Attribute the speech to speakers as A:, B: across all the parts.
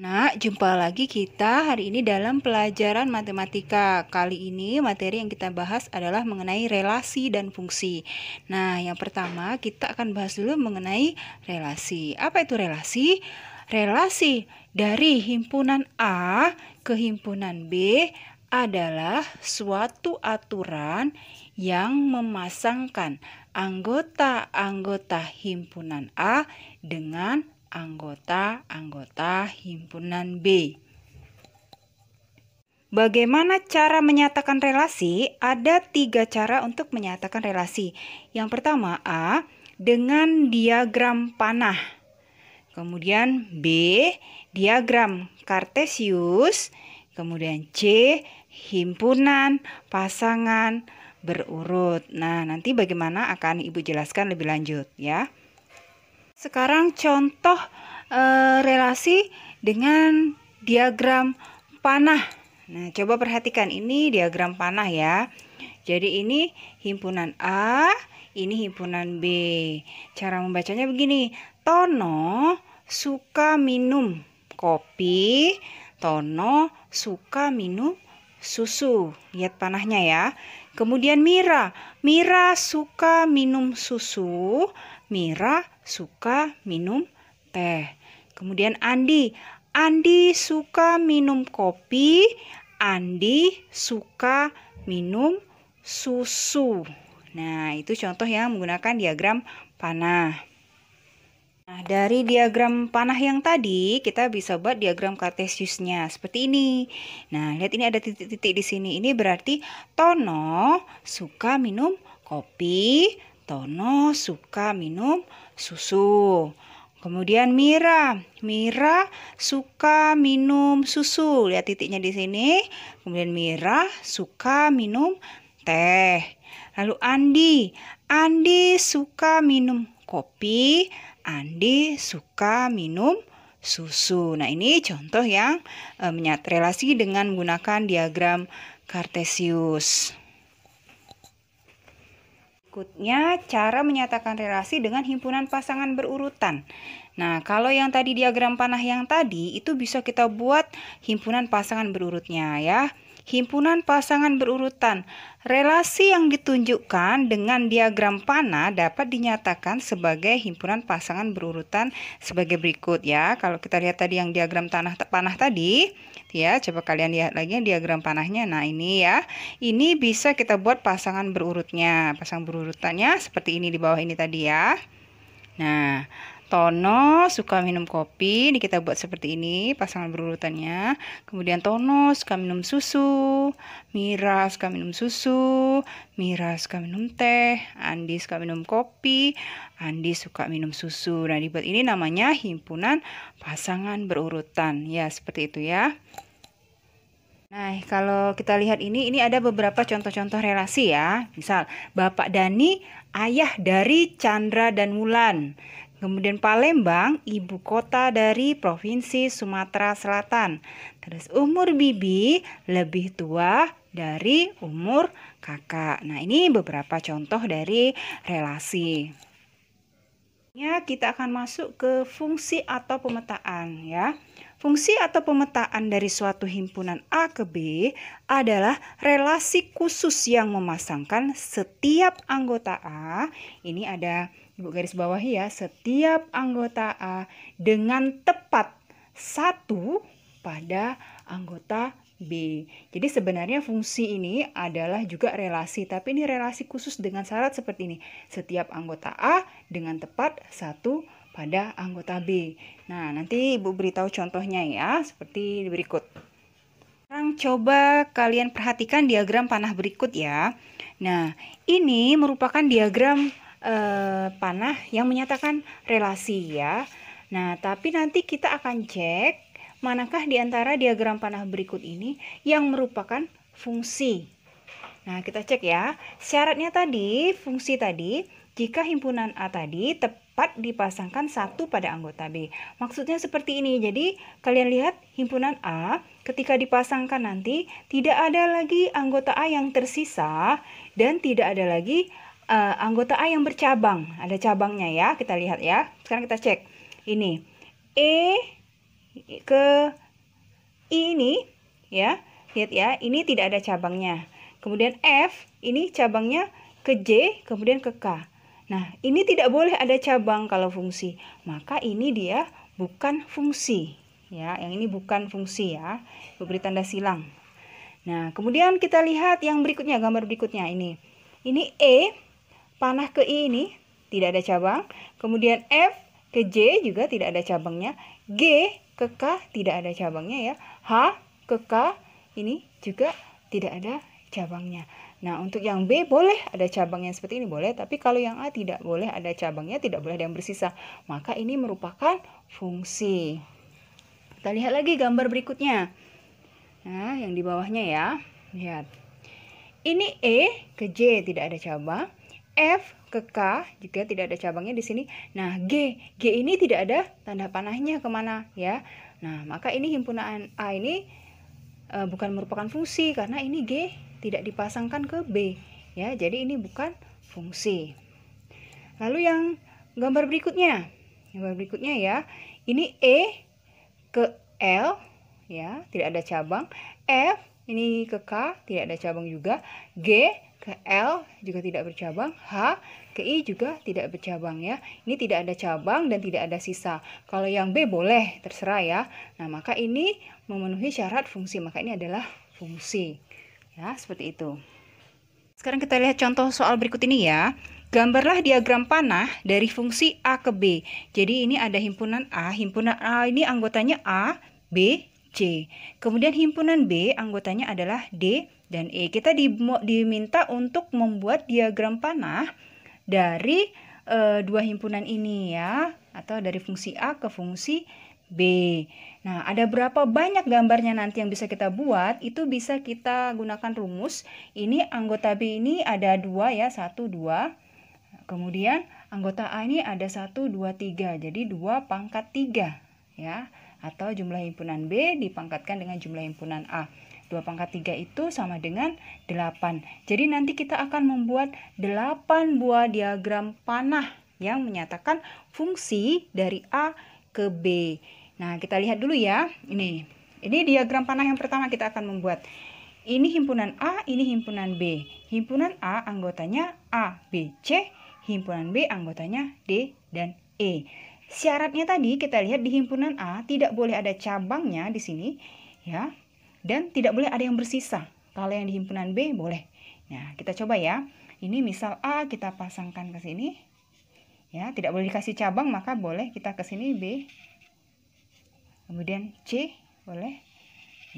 A: Nah, jumpa lagi kita hari ini dalam pelajaran matematika. Kali ini materi yang kita bahas adalah mengenai relasi dan fungsi. Nah, yang pertama kita akan bahas dulu mengenai relasi. Apa itu relasi? Relasi dari himpunan A ke himpunan B adalah suatu aturan yang memasangkan anggota-anggota himpunan A dengan anggota-anggota himpunan B. Bagaimana cara menyatakan relasi? Ada 3 cara untuk menyatakan relasi. Yang pertama A, dengan diagram panah. Kemudian B, diagram kartesius. Kemudian C, himpunan pasangan berurut. Nah, nanti bagaimana akan Ibu jelaskan lebih lanjut ya. Sekarang contoh relasi dengan diagram panah. Nah, coba perhatikan ini diagram panah ya. Jadi ini himpunan A, ini himpunan B. Cara membacanya begini. Tono suka minum kopi, Tono suka minum susu. Lihat panahnya ya. Kemudian Mira suka minum susu, Mira suka minum teh. Kemudian Andi suka minum kopi, Andi suka minum susu. Nah, itu contoh yang menggunakan diagram panah. Nah, dari diagram panah yang tadi, kita bisa buat diagram kartesiusnya seperti ini. Nah, lihat ini ada titik-titik di sini. Ini berarti Tono suka minum kopi, Tono suka minum susu. Kemudian Mira suka minum susu. Lihat titiknya di sini. Kemudian Mira suka minum teh. Lalu Andi suka minum kopi, Andi suka minum susu. Nah, ini contoh yang relasi dengan menggunakan diagram kartesius. Berikutnya, cara menyatakan relasi dengan himpunan pasangan berurutan. Nah, kalau yang tadi diagram panah yang tadi, itu bisa kita buat himpunan pasangan berurutnya ya. Himpunan pasangan berurutan. Relasi yang ditunjukkan dengan diagram panah dapat dinyatakan sebagai himpunan pasangan berurutan sebagai berikut ya. Kalau kita lihat tadi yang diagram panah tadi, ya, coba kalian lihat lagi yang diagram panahnya. Nah, ini ya. Ini bisa kita buat pasangan berurutnya. Pasangan berurutannya seperti ini di bawah ini tadi ya. Nah, Tono suka minum kopi, ini kita buat seperti ini pasangan berurutannya. Kemudian Tono suka minum susu, Mira suka minum susu, Mira suka minum teh, Andi suka minum kopi, Andi suka minum susu. Nah, dibuat ini namanya himpunan pasangan berurutan. Ya, seperti itu ya. Nah, kalau kita lihat ini ada beberapa contoh-contoh relasi ya. Misal, Bapak Dani, ayah dari Chandra dan Wulan. Kemudian Palembang, ibu kota dari Provinsi Sumatera Selatan. Terus umur Bibi lebih tua dari umur kakak. Nah, ini beberapa contoh dari relasi. Ya, kita akan masuk ke fungsi atau pemetaan ya. Fungsi atau pemetaan dari suatu himpunan A ke B adalah relasi khusus yang memasangkan setiap anggota A. Ini ada Ibu garis bawahi ya, setiap anggota A dengan tepat satu pada anggota B. Jadi sebenarnya fungsi ini adalah juga relasi, tapi ini relasi khusus dengan syarat seperti ini. Setiap anggota A dengan tepat satu pada anggota B. Nah, nanti Ibu beritahu contohnya ya, seperti berikut. Sekarang coba kalian perhatikan diagram panah berikut ya. Nah, ini merupakan diagram panah yang menyatakan relasi ya. Nah, tapi nanti kita akan cek manakah di antara diagram panah berikut ini yang merupakan fungsi. Nah, kita cek ya. Syaratnya tadi, fungsi tadi, jika himpunan A tadi tepat dipasangkan satu pada anggota B. Maksudnya seperti ini. Jadi, kalian lihat himpunan A ketika dipasangkan nanti tidak ada lagi anggota A yang tersisa dan tidak ada lagi anggota A yang bercabang. Ada cabangnya ya, kita lihat ya. Sekarang kita cek. Ini E ke I ini, ya. Lihat ya, ini tidak ada cabangnya. Kemudian F, ini cabangnya ke J, kemudian ke K. Nah, ini tidak boleh ada cabang kalau fungsi. Maka ini dia bukan fungsi. Ya, yang ini bukan fungsi ya. Beri tanda silang. Nah, kemudian kita lihat yang berikutnya, gambar berikutnya ini. Ini E, panah ke I ini tidak ada cabang. Kemudian F ke J juga tidak ada cabangnya. G ke K tidak ada cabangnya ya. H ke K ini juga tidak ada cabangnya. Nah, untuk yang B boleh ada cabangnya seperti ini, boleh. Tapi kalau yang A tidak boleh ada cabangnya, tidak boleh ada yang bersisa. Maka ini merupakan fungsi. Kita lihat lagi gambar berikutnya. Nah, yang di bawahnya ya. Lihat. Ini E ke J tidak ada cabang. F ke K juga tidak ada cabangnya di sini. Nah, G ini tidak ada tanda panahnya kemana ya. Nah, maka ini himpunan A ini bukan merupakan fungsi karena ini G tidak dipasangkan ke B ya. Jadi ini bukan fungsi. Lalu yang gambar berikutnya. Gambar berikutnya ya. Ini E ke L ya, tidak ada cabang. F ini ke K tidak ada cabang juga. G ke L juga tidak bercabang. H ke I juga tidak bercabang ya. Ini tidak ada cabang dan tidak ada sisa. Kalau yang B boleh, terserah ya. Nah, maka ini memenuhi syarat fungsi. Maka ini adalah fungsi. Ya, seperti itu. Sekarang kita lihat contoh soal berikut ini ya. Gambarlah diagram panah dari fungsi A ke B. Jadi ini ada himpunan A. Himpunan A ini anggotanya A, B, C. Kemudian himpunan B anggotanya adalah D dan E. Kita diminta untuk membuat diagram panah dari dua himpunan ini ya, atau dari fungsi A ke fungsi B. Nah, ada berapa banyak gambarnya nanti yang bisa kita buat, itu bisa kita gunakan rumus. Ini anggota B ini ada 2 ya, 1, 2. Kemudian anggota A ini ada 1, 2, 3. Jadi 2 pangkat 3 ya. Atau jumlah himpunan B dipangkatkan dengan jumlah himpunan A. 2 pangkat 3 itu sama dengan 8. Jadi nanti kita akan membuat 8 buah diagram panah yang menyatakan fungsi dari A ke B. Nah, kita lihat dulu ya. Ini diagram panah yang pertama kita akan membuat. Ini himpunan A, ini himpunan B. Himpunan A anggotanya A, B, C. Himpunan B anggotanya D dan E. Syaratnya tadi kita lihat di himpunan A tidak boleh ada cabangnya di sini ya, dan tidak boleh ada yang bersisa. Kalau yang di himpunan B boleh. Nah, kita coba ya. Ini misal A kita pasangkan ke sini. Ya, tidak boleh dikasih cabang, maka boleh kita ke sini B. Kemudian C boleh.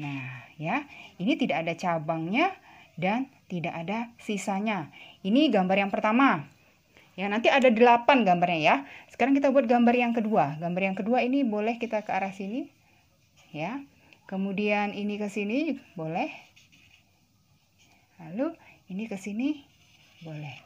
A: Nah, ya. Ini tidak ada cabangnya dan tidak ada sisanya. Ini gambar yang pertama. Ya, nanti ada 8 gambarnya ya. Sekarang kita buat gambar yang kedua. Gambar yang kedua ini boleh kita ke arah sini. Ya. Kemudian ini ke sini boleh. Lalu ini ke sini boleh.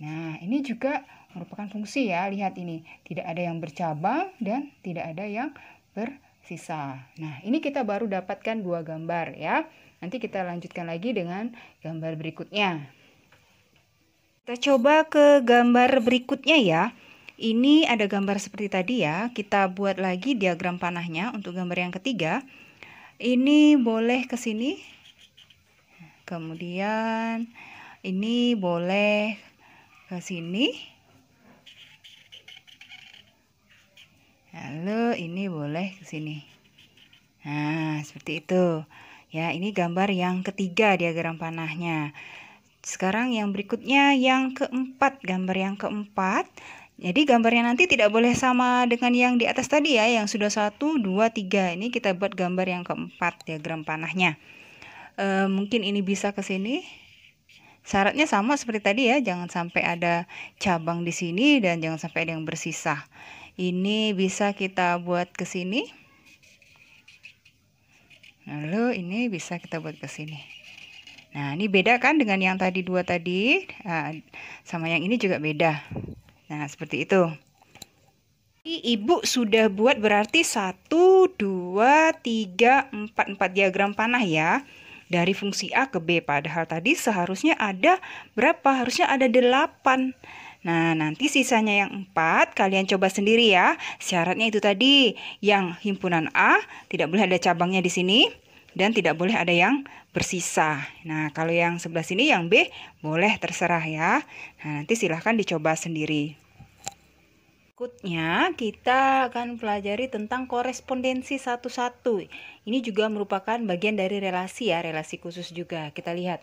A: Nah, ini juga merupakan fungsi ya. Lihat ini. Tidak ada yang bercabang dan tidak ada yang bersisa. Nah, ini kita baru dapatkan 2 gambar ya. Nanti kita lanjutkan lagi dengan gambar berikutnya. Kita coba ke gambar berikutnya ya. Ini ada gambar seperti tadi ya. Kita buat lagi diagram panahnya untuk gambar yang ketiga. Ini boleh ke sini. Kemudian ini boleh ke sini. Lalu ini boleh ke sini. Nah, seperti itu. Ya, ini gambar yang ketiga diagram panahnya. Sekarang yang berikutnya yang keempat, gambar yang keempat. Jadi gambarnya nanti tidak boleh sama dengan yang di atas tadi ya, yang sudah 1, 2, 3. Ini kita buat gambar yang keempat, diagram panahnya. Mungkin ini bisa ke sini. Syaratnya sama seperti tadi ya, jangan sampai ada cabang di sini dan jangan sampai ada yang bersisa. Ini bisa kita buat ke sini. Lalu ini bisa kita buat ke sini. Nah, ini beda kan dengan yang tadi 2 tadi. Nah, sama yang ini juga beda. Nah, seperti itu. Ibu sudah buat berarti 1, 2, 3, 4 diagram panah ya. Dari fungsi A ke B. Padahal tadi seharusnya ada berapa? Harusnya ada 8. Nah, nanti sisanya yang 4 kalian coba sendiri ya. Syaratnya itu tadi, yang himpunan A tidak boleh ada cabangnya di sini dan tidak boleh ada yang bersisa. Nah, kalau yang sebelah sini yang B boleh terserah ya. Nah, nanti silahkan dicoba sendiri. Berikutnya kita akan pelajari tentang korespondensi satu-satu. Ini juga merupakan bagian dari relasi ya, relasi khusus juga. Kita lihat.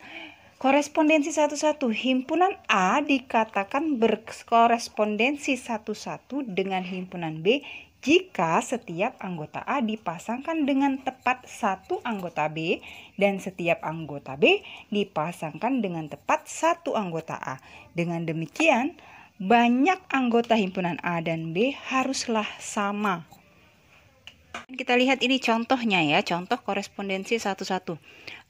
A: Korespondensi satu-satu. Himpunan A dikatakan berkorespondensi satu-satu dengan himpunan B jika setiap anggota A dipasangkan dengan tepat satu anggota B dan setiap anggota B dipasangkan dengan tepat satu anggota A. Dengan demikian, banyak anggota himpunan A dan B haruslah sama. Kita lihat ini contohnya ya, contoh korespondensi satu-satu.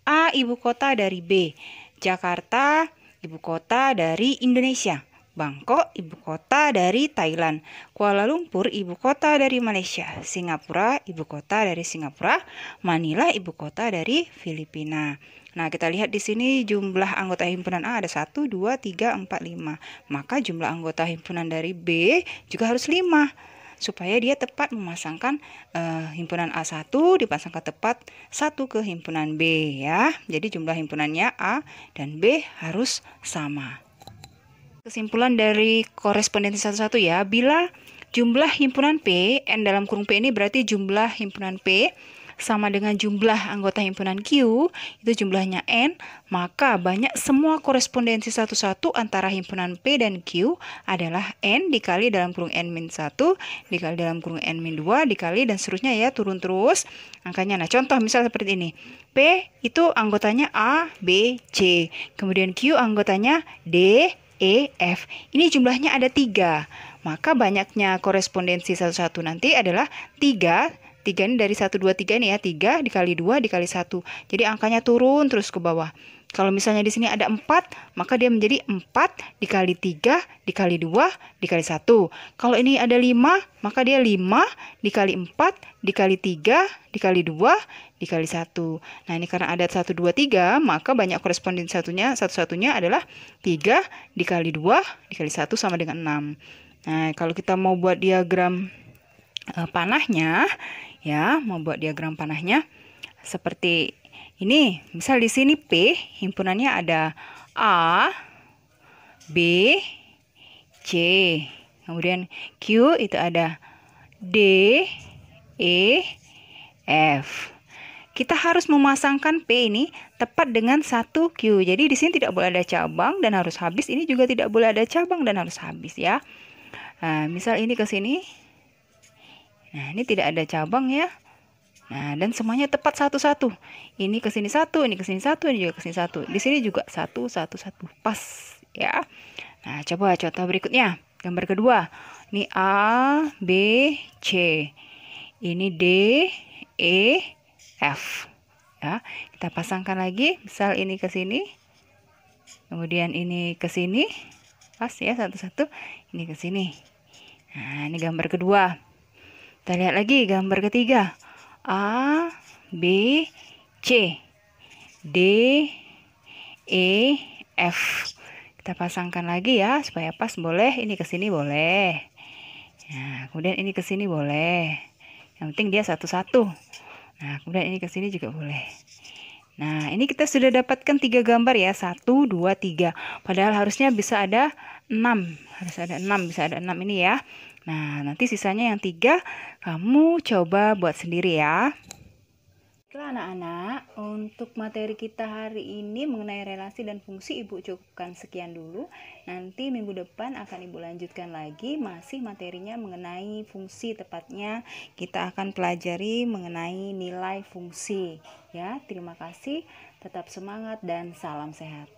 A: A ibu kota dari B. Jakarta ibu kota dari Indonesia. Bangkok ibu kota dari Thailand. Kuala Lumpur ibu kota dari Malaysia. Singapura ibu kota dari Singapura. Manila ibu kota dari Filipina. Nah, kita lihat di sini jumlah anggota himpunan A ada 1, 2, 3, 4, 5. Maka jumlah anggota himpunan dari B juga harus 5. Supaya dia tepat memasangkan himpunan A1 dipasangkan tepat 1 ke himpunan B ya. Jadi jumlah himpunannya A dan B harus sama. Kesimpulan dari korespondensi satu-satu ya, bila jumlah himpunan P, N dalam kurung P ini berarti jumlah himpunan P sama dengan jumlah anggota himpunan Q, itu jumlahnya N, maka banyak semua korespondensi satu-satu antara himpunan P dan Q adalah N dikali dalam kurung N-1, dikali dalam kurung N-2, dikali dan seterusnya ya, turun terus angkanya. Nah, contoh misal seperti ini. P itu anggotanya A, B, C. Kemudian Q anggotanya D, E, F. Ini jumlahnya ada 3. Maka banyaknya korespondensi satu-satu nanti adalah 3. 3 ini dari 1, 2, 3 ini ya, 3 dikali 2 dikali 1. Jadi angkanya turun terus ke bawah. Kalau misalnya di sini ada 4, maka dia menjadi 4 dikali 3 dikali 2 dikali 1. Kalau ini ada 5, maka dia 5 dikali 4 dikali 3 dikali 2 dikali 1. Nah, ini karena ada 1, 2, 3, maka banyak koresponden satu-satunya adalah 3 dikali 2 dikali 1 sama dengan 6. Nah, kalau kita mau buat diagram panahnya, ya, mau buat diagram panahnya seperti ini. Misal di sini P, himpunannya ada A, B, C. Kemudian Q itu ada D, E, F. Kita harus memasangkan P ini tepat dengan 1 Q. Jadi di sini tidak boleh ada cabang dan harus habis. Ini juga tidak boleh ada cabang dan harus habis ya. Nah, misal ini ke sini. Nah, ini tidak ada cabang ya. Nah, dan semuanya tepat satu-satu. Ini ke sini 1, ini ke sini 1, ini juga ke sini 1. Di sini juga 1, 1, 1. Pas ya. Nah, coba contoh berikutnya. Gambar kedua. Ini A, B, C. Ini D, E, F. Ya, kita pasangkan lagi. Misal ini ke sini. Kemudian ini ke sini. Pas ya, satu-satu. Ini ke sini. Nah, ini gambar kedua. Kita lihat lagi gambar ketiga. A, B, C, D, E, F. Kita pasangkan lagi ya supaya pas. Boleh ini ke sini boleh. Nah, kemudian ini ke sini boleh. Yang penting dia satu-satu. Nah, kemudian ini ke sini juga boleh. Nah, ini kita sudah dapatkan 3 gambar ya. 1, 2, 3. Padahal harusnya bisa ada 6. Harus ada 6, bisa ada 6 ini ya. Nah, nanti sisanya yang 3 kamu coba buat sendiri ya. Baiklah anak-anak, untuk materi kita hari ini mengenai relasi dan fungsi Ibu cukupkan sekian dulu. Nanti minggu depan akan Ibu lanjutkan lagi, masih materinya mengenai fungsi, tepatnya kita akan pelajari mengenai nilai fungsi. Ya, terima kasih, tetap semangat dan salam sehat.